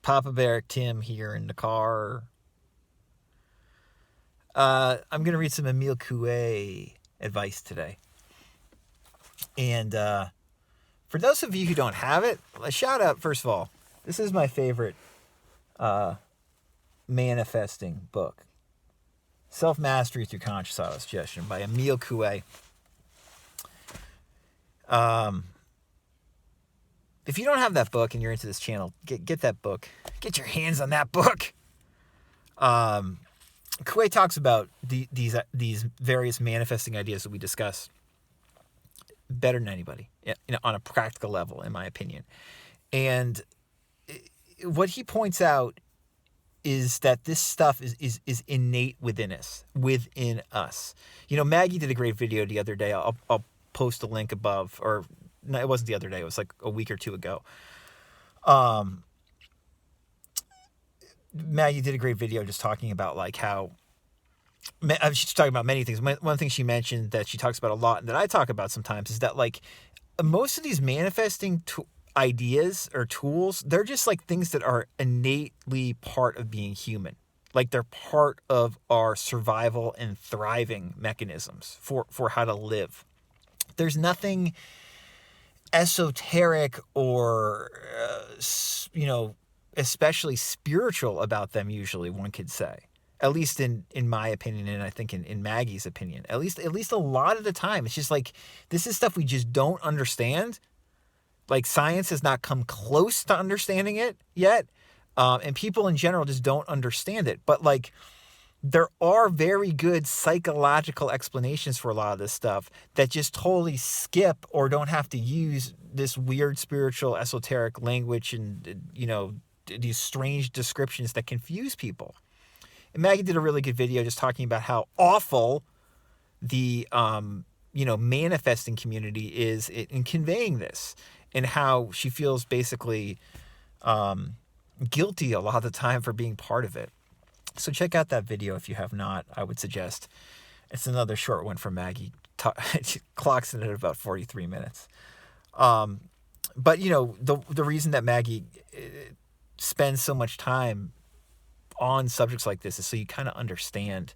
Papa Bear Tim here in the car. I'm going to read some Emile Coué advice today. And for those of you who don't have it, a shout out, first of all. This is my favorite manifesting book. Self-Mastery Through Conscious Auto-Suggestion by Emile Coué. If you don't have that book and you're into this channel, get that book. Get your hands on that book. Coué talks about these various manifesting ideas that we discuss better than anybody, on a practical level, in my opinion. And what he points out is that this stuff is innate within us. Maggie did a great video the other day. I'll post a link above, or no, it wasn't the other day. It was like a week or two ago. Maggie did a great video just talking about like how she's talking about many things. One thing she mentioned that she talks about a lot and that I talk about sometimes is that like most of these manifesting ideas or tools, they're just like things that are innately part of being human. Like they're part of our survival and thriving mechanisms for how to live. There's nothing esoteric or, especially spiritual about them usually, one could say. At least in my opinion, and I think in Maggie's opinion. At least a lot of the time. It's just like, this is stuff we just don't understand. Like science has not come close to understanding it yet. And people in general just don't understand it. But like, there are very good psychological explanations for a lot of this stuff that just totally skip or don't have to use this weird spiritual esoteric language and, these strange descriptions that confuse people. And Maggie did a really good video just talking about how awful the, manifesting community is in conveying this, and how she feels basically guilty a lot of the time for being part of it. So check out that video if you have not, I would suggest. It's another short one from Maggie. She clocks in at about 43 minutes. But, the reason that Maggie spends so much time on subjects like this is so you kind of understand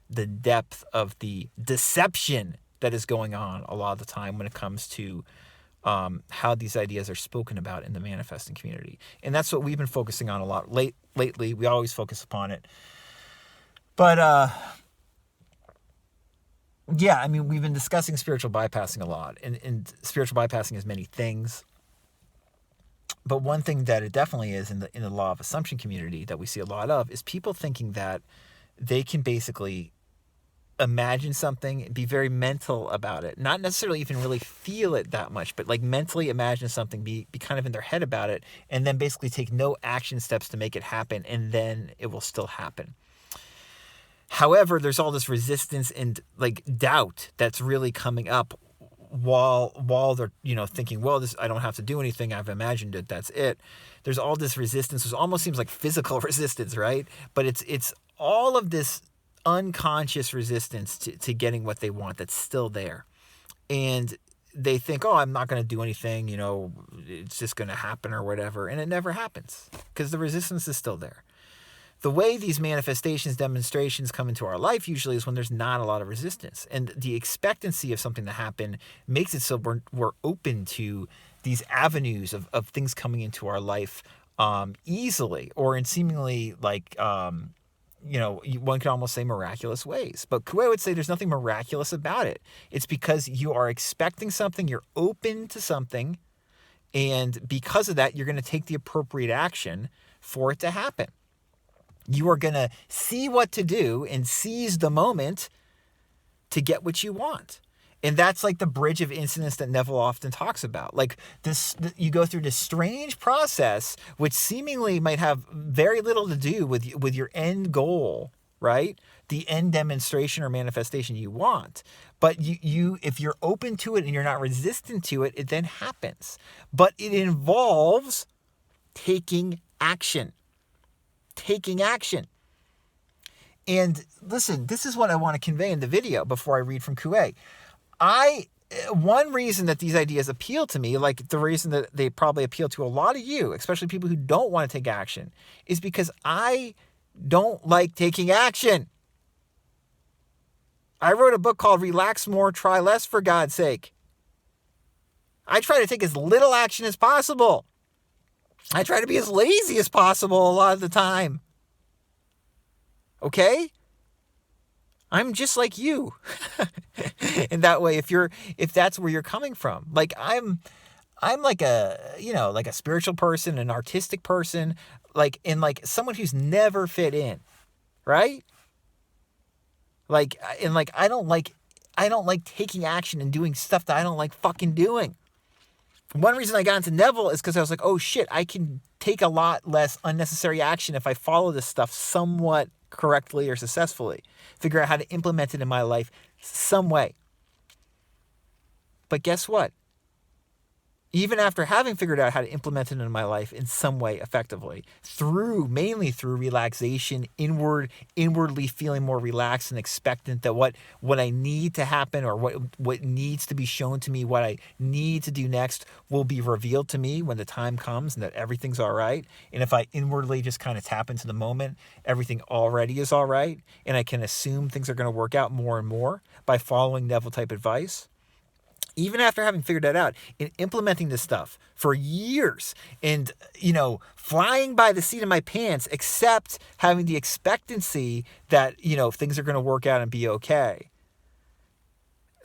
the depth of the deception that is going on a lot of the time when it comes to how these ideas are spoken about in the manifesting community. And that's what we've been focusing on a lot lately. We always focus upon it. But, we've been discussing spiritual bypassing a lot. And spiritual bypassing is many things. But one thing that it definitely is in the law of assumption community that we see a lot of is people thinking that they can basically imagine something and be very mental about it. Not necessarily even really feel it that much, but like mentally imagine something, be kind of in their head about it, and then basically take no action steps to make it happen, and then it will still happen. However, there's all this resistance and like doubt that's really coming up while they're, thinking, well, I don't have to do anything. I've imagined it. That's it. There's all this resistance. It almost seems like physical resistance, right? But it's all of this unconscious resistance to getting what they want that's still there. And they think, oh, I'm not going to do anything, it's just going to happen or whatever. And it never happens because the resistance is still there. The way these manifestations, demonstrations come into our life usually is when there's not a lot of resistance. And the expectancy of something to happen makes it so we're open to these avenues of things coming into our life easily, or in seemingly like, one could almost say miraculous ways. But Coué would say there's nothing miraculous about it. It's because you are expecting something, you're open to something, and because of that, you're going to take the appropriate action for it to happen. You are going to see what to do and seize the moment to get what you want. And that's like the bridge of incidence that Neville often talks about. Like this, you go through this strange process, which seemingly might have very little to do with your end goal, right? The end demonstration or manifestation you want. But you if you're open to it and you're not resistant to it, it then happens. But it involves taking action. And listen, this is what I want to convey in the video before I read from Coué. I one reason that these ideas appeal to me, like the reason that they probably appeal to a lot of you, especially people who don't want to take action, is because I don't like taking action. I wrote a book called Relax More, Try Less, for God's sake. I try to take as little action as possible. I try to be as lazy as possible a lot of the time. Okay? I'm just like you. In that way, if that's where you're coming from. Like I'm like like a spiritual person, an artistic person, like someone who's never fit in, right? I don't like taking action and doing stuff that I don't like fucking doing. One reason I got into Neville is because I was like, oh shit, I can take a lot less unnecessary action if I follow this stuff somewhat correctly or successfully. Figure out how to implement it in my life some way. But guess what? Even after having figured out how to implement it in my life in some way effectively, mainly through relaxation, inwardly feeling more relaxed and expectant that what I need to happen or what needs to be shown to me, what I need to do next will be revealed to me when the time comes and that everything's all right. And if I inwardly just kind of tap into the moment, everything already is all right. And I can assume things are going to work out more and more by following Neville type advice. Even after having figured that out and implementing this stuff for years and, flying by the seat of my pants, except having the expectancy that, things are going to work out and be okay.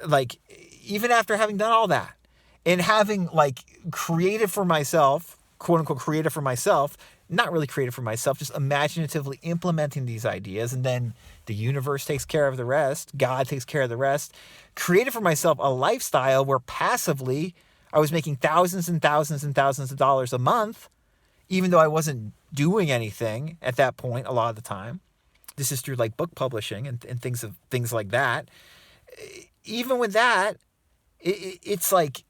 Like, even after having done all that and having created for myself, quote unquote, created for myself, not really created for myself, just imaginatively implementing these ideas, and then the universe takes care of the rest, God takes care of the rest, created for myself a lifestyle where passively I was making thousands and thousands and thousands of dollars a month, even though I wasn't doing anything at that point a lot of the time. This is through book publishing and things like that. Even with that, it's like,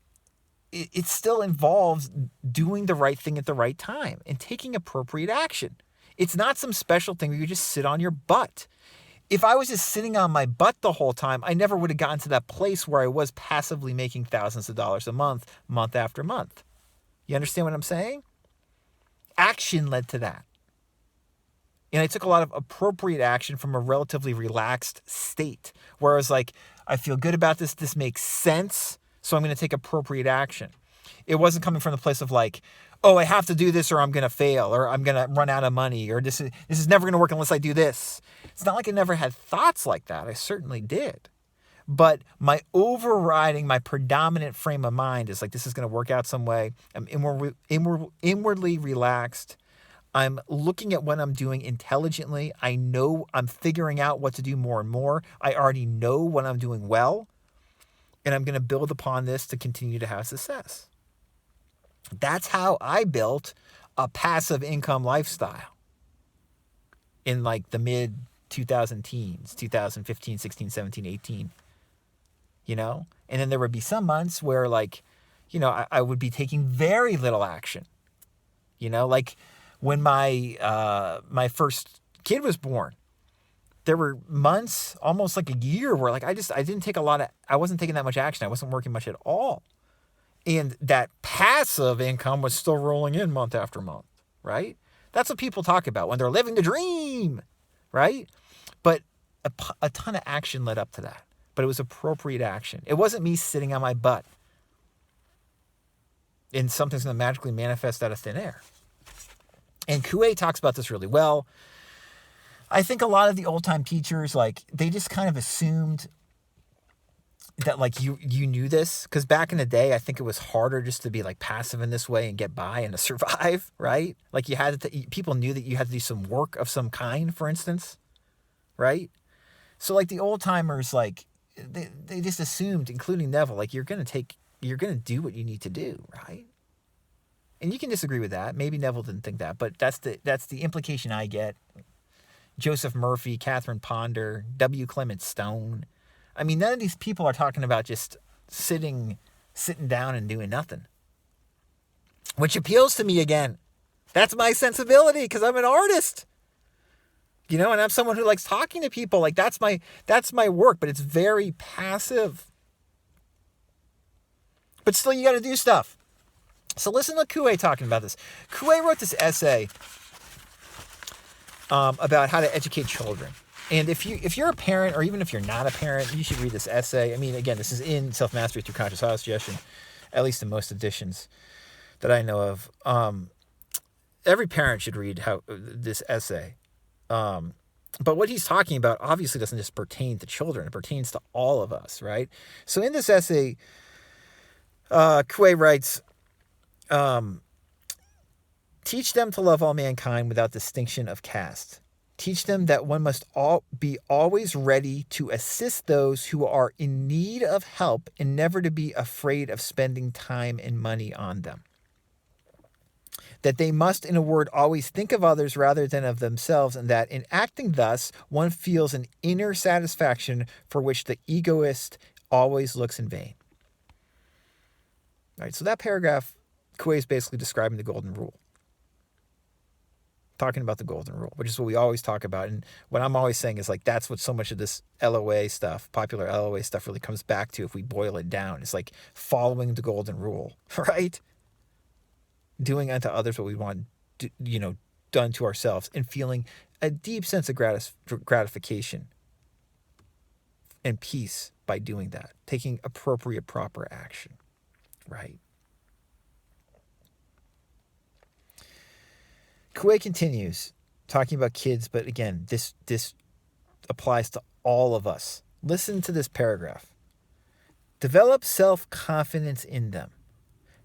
it still involves doing the right thing at the right time and taking appropriate action. It's not some special thing where you just sit on your butt. If I was just sitting on my butt the whole time, I never would have gotten to that place where I was passively making thousands of dollars a month, month after month. You understand what I'm saying? Action led to that. And I took a lot of appropriate action from a relatively relaxed state where I was like, I feel good about this. This makes sense. So I'm going to take appropriate action. It wasn't coming from the place of oh, I have to do this or I'm going to fail or I'm going to run out of money or this is never going to work unless I do this. It's not like I never had thoughts like that. I certainly did. But my predominant frame of mind is this is going to work out some way. I'm inwardly relaxed. I'm looking at what I'm doing intelligently. I know I'm figuring out what to do more and more. I already know what I'm doing well. And I'm going to build upon this to continue to have success. That's how I built a passive income lifestyle in the mid 2000 teens, 2015, 16, 17, 18, And then there would be some months where I would be taking very little action, when my first kid was born. There were months, almost a year, where I wasn't taking that much action. I wasn't working much at all. And that passive income was still rolling in month after month, right? That's what people talk about when they're living the dream, right? But a ton of action led up to that. But it was appropriate action. It wasn't me sitting on my butt and something's going to magically manifest out of thin air. And Coué talks about this really well. I think a lot of the old-time teachers, they just kind of assumed that, you knew this. Because back in the day, I think it was harder just to be, passive in this way and get by and to survive, right? You had people knew that you had to do some work of some kind, for instance, right? So, the old-timers, they just assumed, including Neville, you're going to do what you need to do, right? And you can disagree with that. Maybe Neville didn't think that, but that's the implication I get. Joseph Murphy, Catherine Ponder, W. Clement Stone. I mean, none of these people are talking about just sitting down and doing nothing. Which appeals to me again. That's my sensibility because I'm an artist. And I'm someone who likes talking to people. That's my work, but it's very passive. But still, you got to do stuff. So listen to Coué talking about this. Coué wrote this essay about how to educate children. And if you're a parent, or even if you're not a parent, you should read this essay. I mean, again, this is in Self-Mastery Through Conscious Autosuggestion, at least in most editions that I know of. Every parent should read this essay. But what he's talking about obviously doesn't just pertain to children. It pertains to all of us, right? So in this essay, Coué writes, teach them to love all mankind without distinction of caste. Teach them that one must be always ready to assist those who are in need of help and never to be afraid of spending time and money on them. That they must, in a word, always think of others rather than of themselves, and that in acting thus, one feels an inner satisfaction for which the egoist always looks in vain. All right, so that paragraph, Coué is basically describing the golden rule. Talking about the golden rule, which is what we always talk about. And what I'm always saying is, like, that's what so much of this LOA stuff, popular LOA stuff, really comes back to if we boil it down. It's like following the golden rule, right? Doing unto others what we want, done to ourselves, and feeling a deep sense of gratification and peace by doing that, taking appropriate, proper action, right? Coué continues talking about kids, but again, this applies to all of us. Listen to this paragraph. Develop self-confidence in them.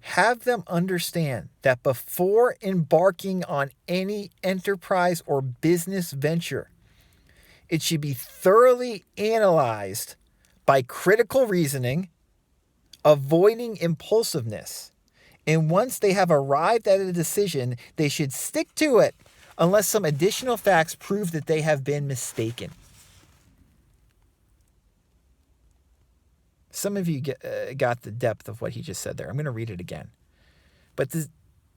Have them understand that before embarking on any enterprise or business venture, it should be thoroughly analyzed by critical reasoning, avoiding impulsiveness. And once they have arrived at a decision, they should stick to it unless some additional facts prove that they have been mistaken. Some of you got the depth of what he just said there. I'm going to read it again. But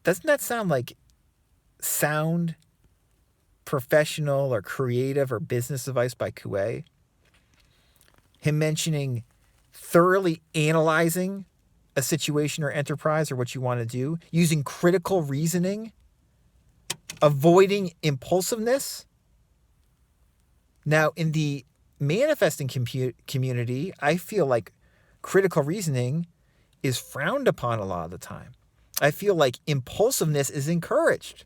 doesn't that sound like sound, professional, or creative, or business advice by Coué? Him mentioning thoroughly analyzing a situation or enterprise or what you want to do, using critical reasoning, avoiding impulsiveness. Now, in the manifesting community, I feel like critical reasoning is frowned upon a lot of the time. I feel like impulsiveness is encouraged.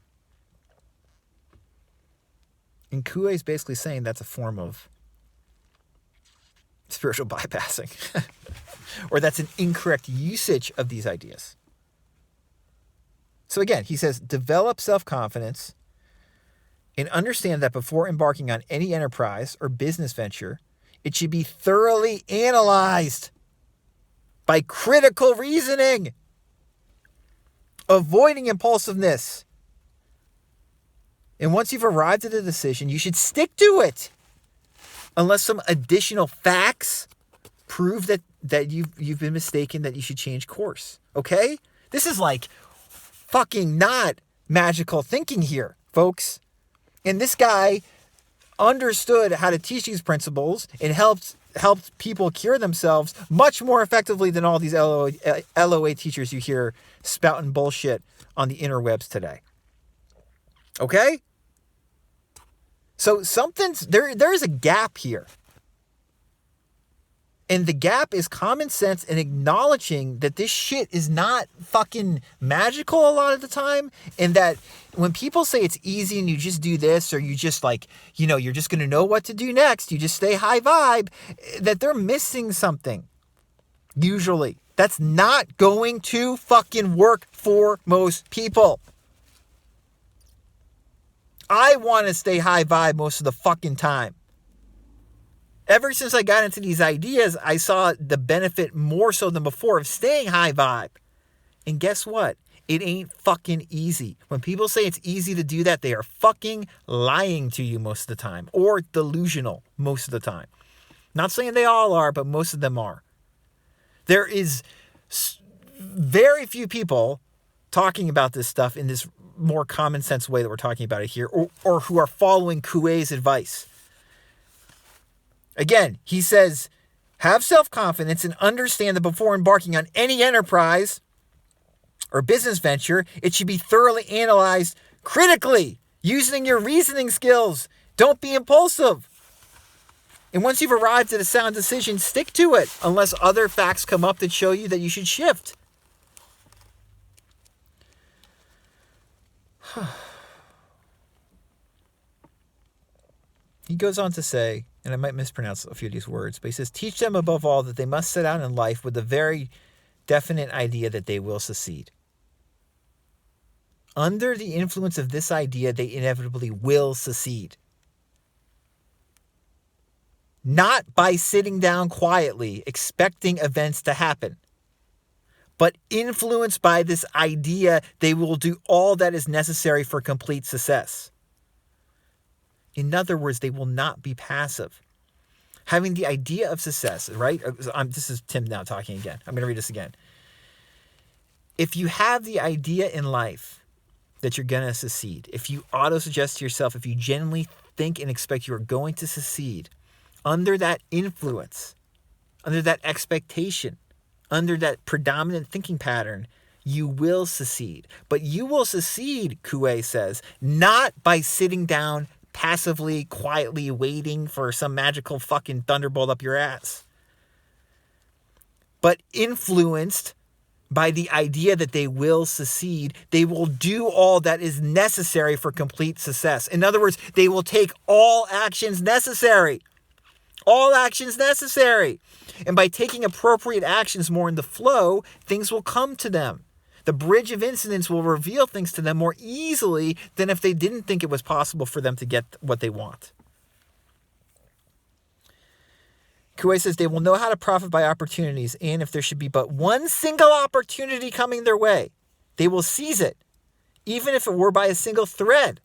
And Coué is basically saying that's a form of spiritual bypassing. Or that's an incorrect usage of these ideas. So again, he says, develop self-confidence and understand that before embarking on any enterprise or business venture, it should be thoroughly analyzed by critical reasoning, avoiding impulsiveness. And once you've arrived at a decision, you should stick to it unless some additional facts prove that you've been mistaken, that you should change course. Okay? This is like fucking not magical thinking here, folks. And this guy understood how to teach these principles and helped people cure themselves much more effectively than all these LOA teachers you hear spouting bullshit on the interwebs today. Okay? So there's a gap here. And the gap is common sense and acknowledging that this shit is not fucking magical a lot of the time. And that when people say it's easy and you just do this, or you just you're just going to know what to do next, you just stay high vibe, that they're missing something. Usually. That's not going to fucking work for most people. I want to stay high vibe most of the fucking time. Ever since I got into these ideas, I saw the benefit more so than before of staying high vibe. And guess what? It ain't fucking easy. When people say it's easy to do that, they are fucking lying to you most of the time, or delusional most of the time. Not saying they all are, but most of them are. There is very few people talking about this stuff in this more common sense way that we're talking about it here, or who are following Coué's advice. Again, he says, Have self-confidence and understand that before embarking on any enterprise or business venture, it should be thoroughly analyzed critically, using your reasoning skills. Don't be impulsive. And once you've arrived at a sound decision, stick to it, unless other facts come up that show you that you should shift. He goes on to say, and I might mispronounce a few of these words, but he says, teach them above all that they must set out in life with a very definite idea that they will succeed. Under the influence of this idea, they inevitably will succeed. Not by sitting down quietly, expecting events to happen, but influenced by this idea, they will do all that is necessary for complete success. In other words, they will not be passive. Having the idea of success, right? This is Tim now talking again. I'm going to read this again. If you have the idea in life that you're going to succeed, if you auto-suggest to yourself, if you genuinely think and expect you are going to succeed, under that influence, under that expectation, under that predominant thinking pattern, you will succeed. But you will succeed, Coué says, not by sitting down passively, quietly waiting for some magical fucking thunderbolt up your ass, but influenced by the idea that they will succeed. They will do all that is necessary for complete success. In other words, they will take all actions necessary. All actions necessary. And by taking appropriate actions more in the flow, things will come to them. The bridge of incidents will reveal things to them more easily than if they didn't think it was possible for them to get what they want. Coué says they will know how to profit by opportunities, and if there should be but one single opportunity coming their way, they will seize it, even if it were by a single thread.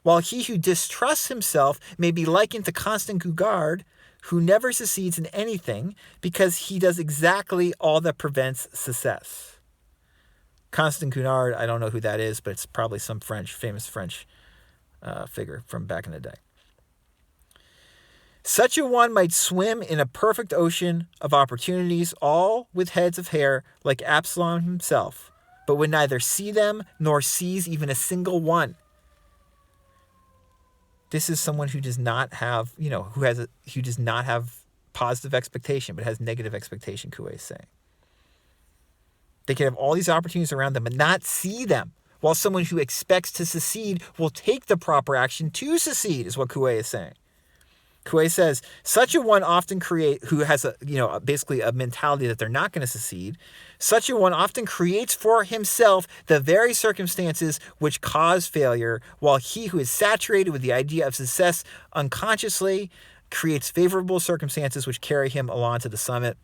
While he who distrusts himself may be likened to Constant Gugard, who never succeeds in anything because he does exactly all that prevents success. Constant Gugard, I don't know who that is, but it's probably some famous French figure from back in the day. Such a one might swim in a perfect ocean of opportunities, all with heads of hair like Absalom himself, but would neither see them nor seize even a single one. This is someone who does not have, who does not have positive expectation, but has negative expectation, Coué is saying. They can have all these opportunities around them and not see them, while someone who expects to succeed will take the proper action to succeed, is what Coué is saying. Coué says, such a one often who has basically a mentality that they're not going to succeed, such a one often creates for himself the very circumstances which cause failure, while he who is saturated with the idea of success unconsciously creates favorable circumstances which carry him along to the summit.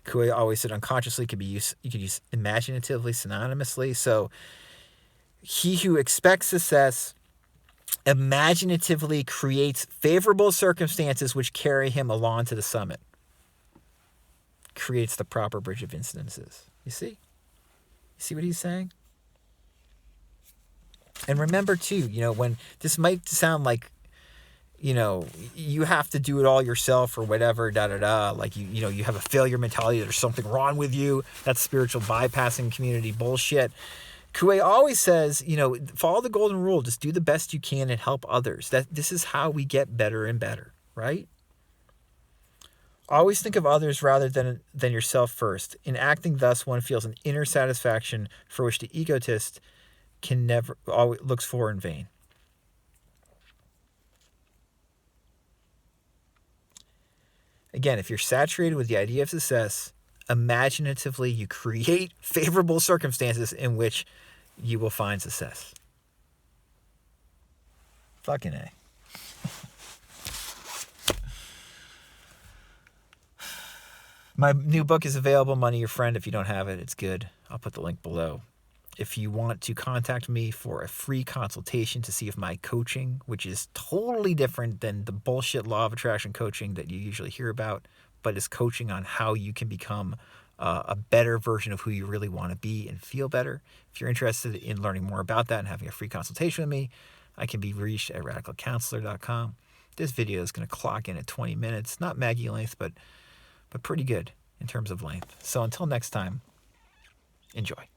Coué always said unconsciously could be used, you could use imaginatively synonymously. So he who expects success imaginatively creates favorable circumstances which carry him along to the summit. Creates the proper bridge of incidences. You see? You see what he's saying? And remember too, when this might sound like, you have to do it all yourself or whatever, like you have a failure mentality, there's something wrong with you. That's spiritual bypassing community bullshit. Coué always says, follow the golden rule, just do the best you can and help others. This is how we get better and better, right? Always think of others rather than yourself first. In acting thus, one feels an inner satisfaction for which the egotist can never always looks for in vain. Again, if you're saturated with the idea of success, imaginatively you create favorable circumstances in which you will find success. Fucking A. My new book is available, Money Your Friend. If you don't have it, it's good. I'll put the link below. If you want to contact me for a free consultation to see if my coaching, which is totally different than the bullshit law of attraction coaching that you usually hear about, but is coaching on how you can become a better version of who you really want to be and feel better. If you're interested in learning more about that and having a free consultation with me, I can be reached at radicalcounselor.com. this video is going to clock in at 20 minutes. Not Maggie length, but pretty good in terms of length. So until next time, enjoy.